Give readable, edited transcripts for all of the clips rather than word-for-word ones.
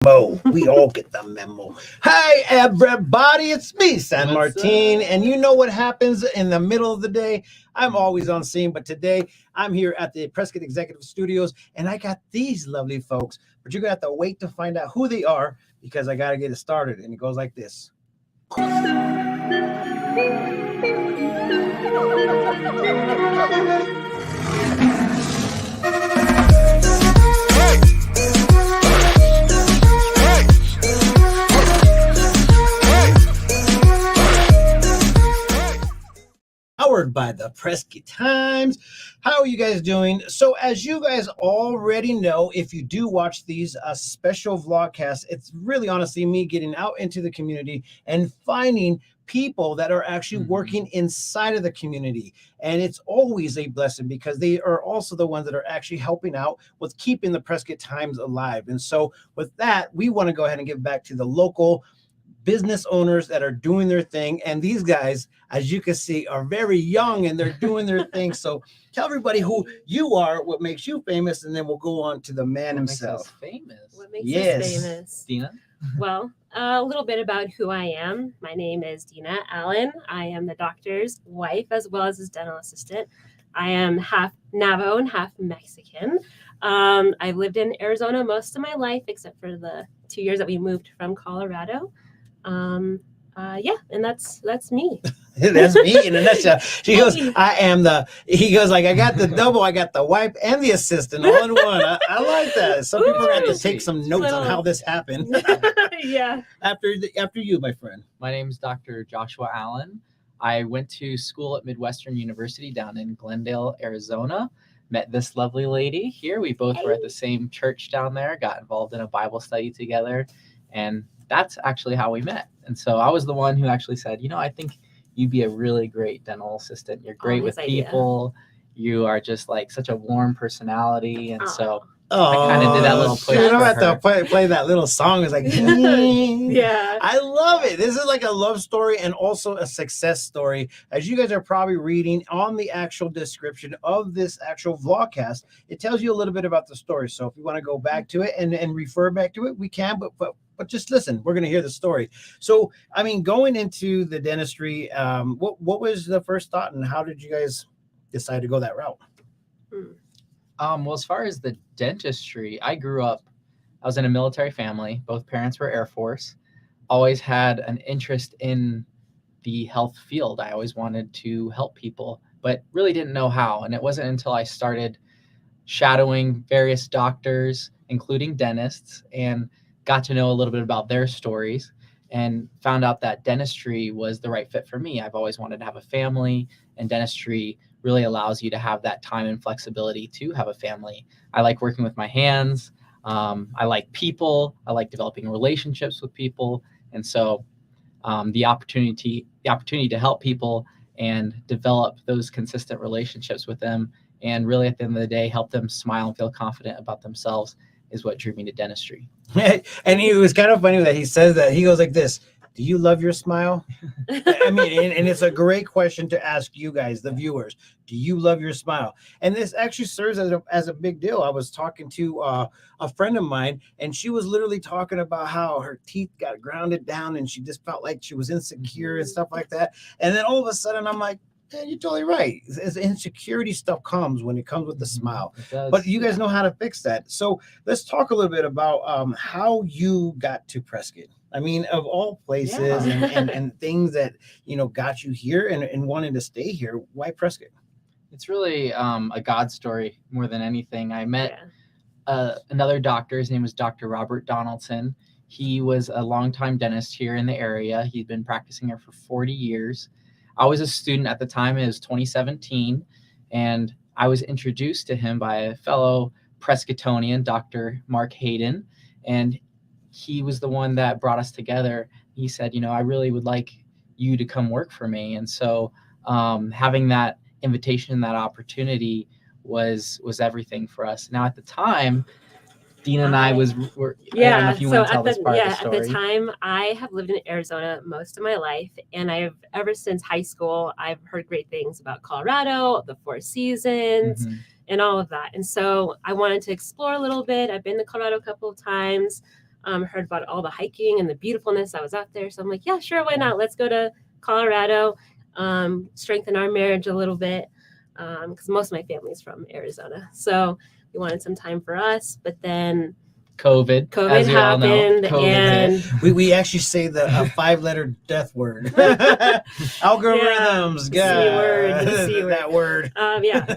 We all get the memo. Hi, everybody. It's me, San Martin. And you know what happens in the middle of the day? I'm always on scene, but today I'm here at the Prescott Executive Studios and I got these lovely folks. But you're going to have to wait to find out who they are because I got to get it started. And it goes like this. Powered by the Prescott Times. How are you guys doing? So as you guys already know, if you do watch these special vlogcasts, it's really honestly me getting out into the community and finding people that are actually working inside of the community. And it's always a blessing because they are also the ones that are actually helping out with keeping the Prescott Times alive. And so with that, we want to go ahead and give back to the local business owners that are doing their thing. And these guys, as you can see, are very young and they're doing their thing. So tell everybody who you are, what makes you famous, and then we'll go on to the man himself. What makes us famous? Dina? Well, a little bit about who I am. My name is Dina Allen. I am the doctor's wife as well as his dental assistant. I am half Navajo and half Mexican. I've lived in Arizona most of my life, except for the 2 years that we moved from Colorado. And that's me. That's me in a nutshell. She goes, he goes like, I got the double, I got the wife and the assistant all in one. I like that. Some people have to take some notes on how this happened. Yeah. After you, my friend. My name's Dr. Joshua Allen. I went to school at Midwestern University down in Glendale, Arizona. Met this lovely lady here. We both were at the same church down there, got involved in a Bible study together, and that's actually how we met. And so I was the one who actually said, I think you'd be a really great dental assistant. You're great with people. You are just like such a warm personality. And so I kind of did that little push. I'm about to play that little song. It's like, yeah. I love it. This is like a love story and also a success story. As you guys are probably reading on the actual description of this actual vlogcast, it tells you a little bit about the story. So if you want to go back to it and refer back to it, we can, but just listen, we're going to hear the story. So, I mean, going into the dentistry, what was the first thought and how did you guys decide to go that route? Well, as far as the dentistry, I was in a military family. Both parents were Air Force. Always had an interest in the health field. I always wanted to help people, but really didn't know how. And it wasn't until I started shadowing various doctors, including dentists, and got to know a little bit about their stories and found out that dentistry was the right fit for me. I've always wanted to have a family, and dentistry really allows you to have that time and flexibility to have a family. I like working with my hands. I like people. I like developing relationships with people. And so the opportunity to help people and develop those consistent relationships with them, and really at the end of the day, help them smile and feel confident about themselves, is what drew me to dentistry. And it was kind of funny that he says that. He goes like this: do you love your smile? I mean, and it's a great question to ask you guys, the viewers. Do you love your smile? And this actually serves as a big deal. I was talking to a friend of mine, and she was literally talking about how her teeth got grounded down and she just felt like she was insecure and stuff like that. And then all of a sudden I'm like, yeah, you're totally right. As insecurity stuff comes when it comes with the smile. But you guys know how to fix that. So let's talk a little bit about how you got to Prescott. I mean, of all places and things that, got you here and wanting to stay here. Why Prescott? It's really a God story more than anything. I met another doctor. His name was Dr. Robert Donaldson. He was a longtime dentist here in the area. He'd been practicing here for 40 years. I was a student at the time. It was 2017, and I was introduced to him by a fellow Prescottonian, Dr. Mark Hayden, and he was the one that brought us together. He said, I really would like you to come work for me. And so having that invitation and that opportunity was everything for us. Now, at the time, Dina and I were I don't know if you want to tell this part of the story. At the time, I have lived in Arizona most of my life, and ever since high school, I've heard great things about Colorado, the Four Seasons, and all of that. And so I wanted to explore a little bit. I've been to Colorado a couple of times. heard about all the hiking and the beautifulness that was out there. So I'm like, yeah, sure, why not? Let's go to Colorado, strengthen our marriage a little bit, because most of my family's from Arizona. So we wanted some time for us, but then COVID as we all know. happened, COVID and hit. We actually say the 5-letter death word. Algorithms, Yeah, the C word, God, the C word. that word. Yeah.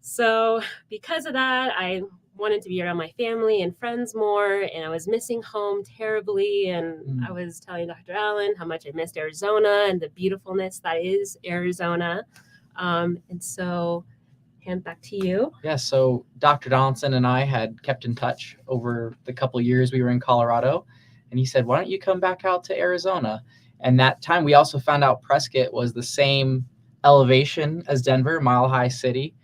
So because of that, I wanted to be around my family and friends more, and I was missing home terribly. And I was telling Dr. Allen how much I missed Arizona and the beautifulness that is Arizona. And so hand back to you. Yeah, so Dr. Donaldson and I had kept in touch over the couple of years we were in Colorado, and he said, why don't you come back out to Arizona? And that time we also found out Prescott was the same elevation as Denver, Mile High City.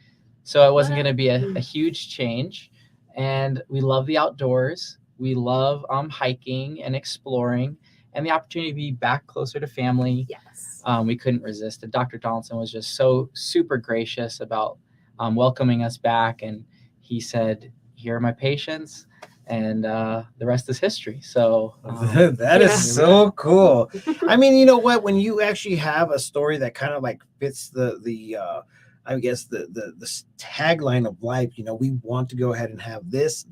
So it wasn't going to be a huge change. And we love the outdoors. We love hiking and exploring, and the opportunity to be back closer to family. Yes. We couldn't resist it. Dr. Donaldson was just so super gracious about welcoming us back, and he said, here are my patients, and the rest is history. So that is so cool. I mean, you know what, when you actually have a story that kind of like fits the I guess the tagline of life, you know, we want to go ahead and have this,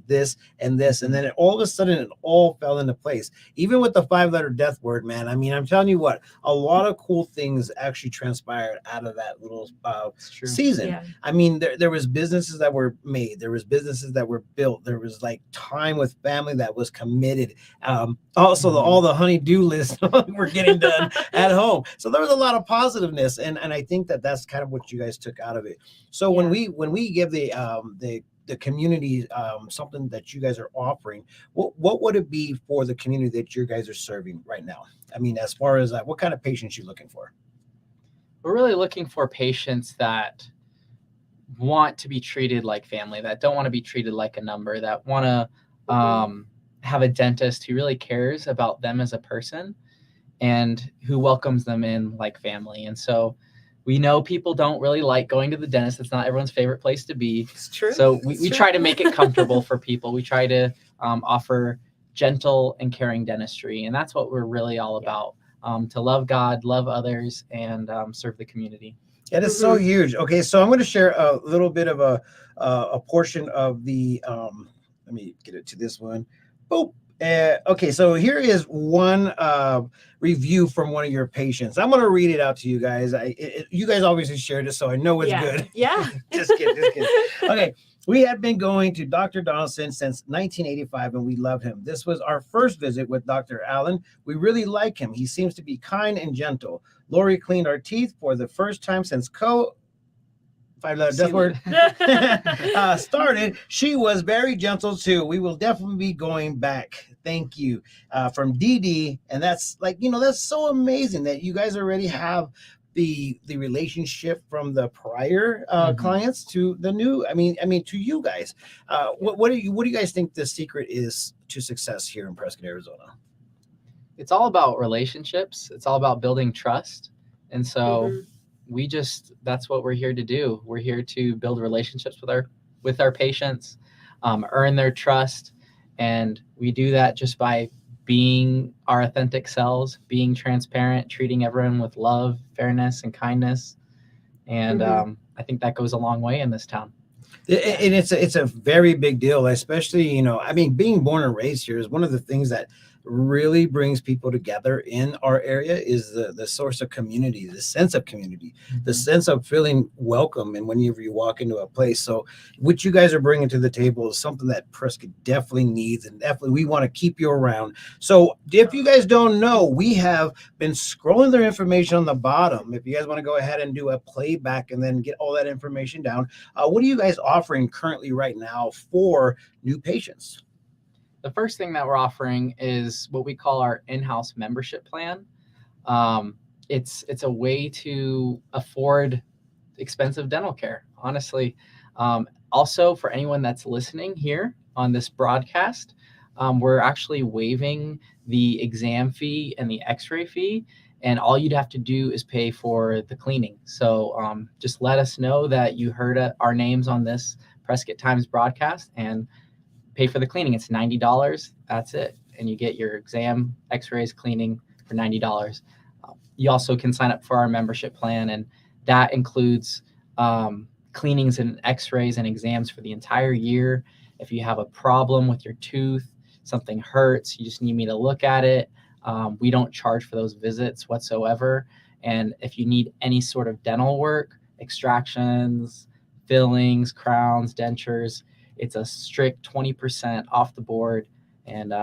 and this, and then all of a sudden it all fell into place. Even with the 5-letter death word, man. I mean, I'm telling you what, a lot of cool things actually transpired out of that little season. Yeah. I mean, there was businesses that were made, there was businesses that were built, there was like time with family that was committed. Also, all the honey-do lists were getting done at home. So there was a lot of positiveness, and I think that's kind of what you guys took out of it. So when we give the community something that you guys are offering, what would it be for the community that you guys are serving right now? I mean, as far as what kind of patients you're looking for? We're really looking for patients that want to be treated like family, that don't want to be treated like a number, that want to have a dentist who really cares about them as a person and who welcomes them in like family. And so we know people don't really like going to the dentist. It's not everyone's favorite place to be. It's true. So we try to make it comfortable for people. We try to offer gentle and caring dentistry. And that's what we're really all about, to love God, love others, and serve the community. It is so huge. Okay, so I'm going to share a little bit of a portion of the, let me get it to this one. Boop. Okay, so here is one review from one of your patients. I'm going to read it out to you guys. You guys obviously shared it, so I know it's good. Yeah. Just kidding. Okay, we had been going to Dr. Donaldson since 1985, and we loved him. This was our first visit with Dr. Allen. We really like him. He seems to be kind and gentle. Lori cleaned our teeth for the first time since 5-letter death word started. She was very gentle too. We will definitely be going back. Thank you. From DD. And that's like, that's so amazing that you guys already have the relationship from the prior clients to the new, I mean to you guys. What do you guys think the secret is to success here in Prescott, Arizona? It's all about relationships. It's all about building trust. And so that's what we're here to do. We're here to build relationships with our patients, earn their trust. And we do that just by being our authentic selves, being transparent, treating everyone with love, fairness, and kindness. And I think that goes a long way in this town. And it's a very big deal, especially, being born and raised here is one of the things that really brings people together in our area is the source of community, the sense of community, the sense of feeling welcome. And whenever you walk into a place, so what you guys are bringing to the table is something that Prescott definitely needs, and definitely we want to keep you around. So if you guys don't know, we have been scrolling their information on the bottom. If you guys want to go ahead and do a playback and then get all that information down, what are you guys offering currently right now for new patients? The first thing that we're offering is what we call our in-house membership plan. It's a way to afford expensive dental care, honestly. Also, for anyone that's listening here on this broadcast, we're actually waiving the exam fee and the x-ray fee, and all you'd have to do is pay for the cleaning. So just let us know that you heard our names on this Prescott Times broadcast and pay for the cleaning. It's $90. That's it. and you get your exam, x-rays, cleaning for $90. You also can sign up for our membership plan, and that includes cleanings and x-rays and exams for the entire year. If you have a problem with your tooth, something hurts, you just need me to look at it, we don't charge for those visits whatsoever. And if you need any sort of dental work, extractions, fillings, crowns, dentures, it's a strict 20% off the board. And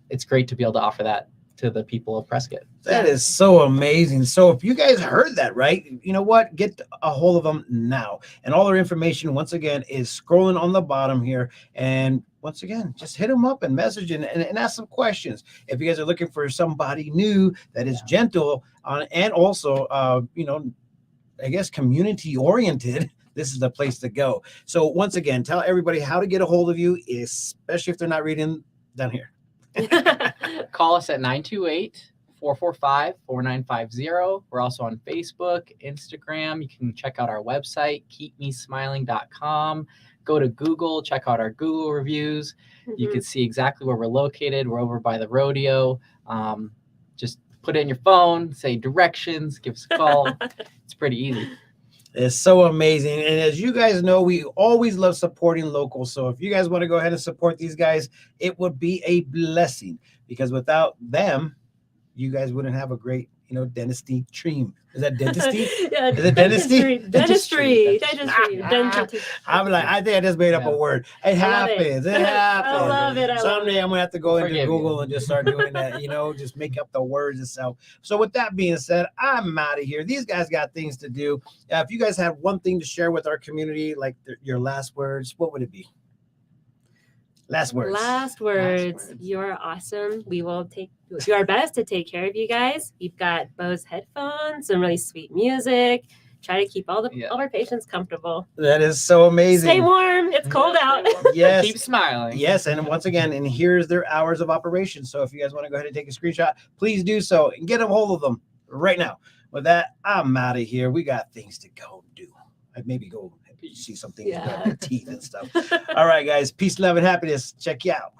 it's great to be able to offer that to the people of Prescott. That is so amazing. So if you guys heard that, right, you know what? Get a hold of them now. And all their information, once again, is scrolling on the bottom here. And once again, just hit them up and message and ask some questions. If you guys are looking for somebody new that is gentle and also, you know, I guess community oriented, this is the place to go. So once again, tell everybody how to get a hold of you, especially if they're not reading down here. Call us at 928-445-4950. We're also on Facebook, Instagram. You can check out our website, keepmesmiling.com. Go to Google, check out our Google reviews. You can see exactly where we're located. We're over by the rodeo. Just put it in your phone, say directions, give us a call. It's pretty easy. It's so amazing. And as you guys know, we always love supporting local. So if you guys want to go ahead and support these guys, it would be a blessing, because without them, you guys wouldn't have a great, you know, dentistry team. Is that dentistry? Yeah, Is it dentistry? Dentistry. I'm like, I think I just made up a word. It happens. It happens. I love it. Someday I'm gonna have to go into Forgive Google you. and just start doing that, you know, just make up the words itself. So with that being said, I'm out of here. These guys got things to do. If you guys have one thing to share with our community, like your last words, what would it be? Last words. Last words. You're awesome. We will do our best to take care of you guys. We've got Bose headphones, some really sweet music. Try to keep all our patients comfortable. That is so amazing. Stay warm. It's cold out. Yes. Keep smiling. Yes, and once again, and here's their hours of operation. So if you guys want to go ahead and take a screenshot, please do so and get a hold of them right now. With that, I'm out of here. We got things to go do. I'd maybe go see something about my teeth and stuff. All right, guys. Peace, love, and happiness. Check you out.